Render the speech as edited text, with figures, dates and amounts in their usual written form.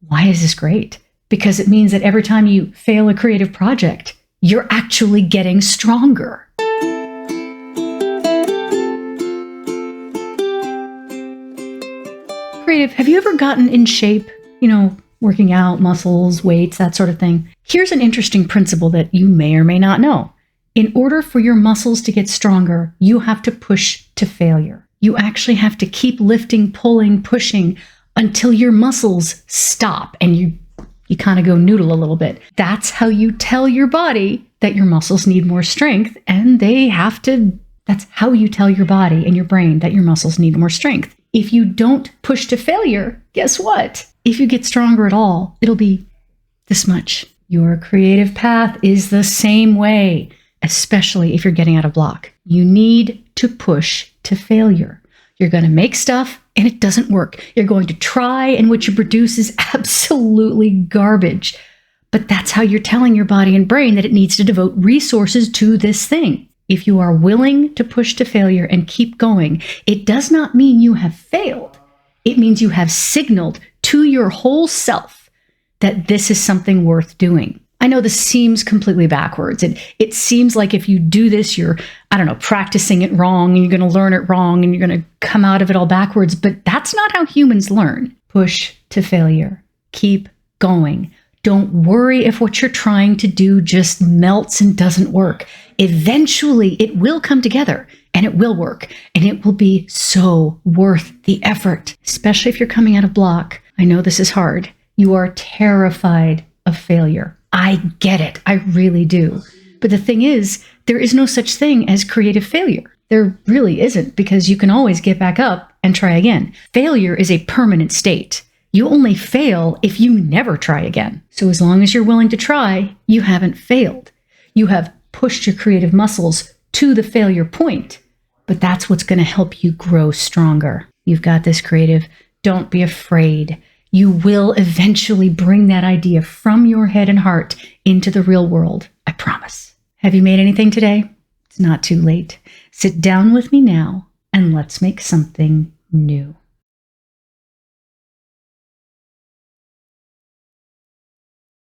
Why is this great? Because it means that every time you fail a creative project, you're actually getting stronger. Creative, have you ever gotten in shape? Working out, muscles, weights, that sort of thing. Here's an interesting principle that you may or may not know. In order for your muscles to get stronger, you have to push to failure. You actually have to keep lifting, pulling, pushing until your muscles stop and you kind of go noodle a little bit. That's how you tell your body that your muscles need more strength, and that's how you tell your body and your brain that your muscles need more strength. If you don't push to failure, guess what? If you get stronger at all, it'll be this much. Your creative path is the same way, especially if you're getting out of block. You need to push to failure. You're going to make stuff and it doesn't work. You're going to try and what you produce is absolutely garbage. But that's how you're telling your body and brain that it needs to devote resources to this thing. If you are willing to push to failure and keep going, it does not mean you have failed. It means you have signaled to your whole self that this is something worth doing. I know this seems completely backwards. It seems like if you do this, you're, practicing it wrong and you're going to learn it wrong and you're going to come out of it all backwards. But that's not how humans learn. Push to failure. Keep going. Don't worry if what you're trying to do just melts and doesn't work. Eventually, it will come together and it will work and it will be so worth the effort, especially if you're coming out of block. I know this is hard. You are terrified of failure. I get it. I really do. But the thing is, there is no such thing as creative failure. There really isn't, because you can always get back up and try again. Failure is a permanent state. You only fail if you never try again. So as long as you're willing to try, you haven't failed. You have pushed your creative muscles to the failure point, but that's what's going to help you grow stronger. You've got this, creative. Don't be afraid. You will eventually bring that idea from your head and heart into the real world. I promise. Have you made anything today? It's not too late. Sit down with me now and let's make something new.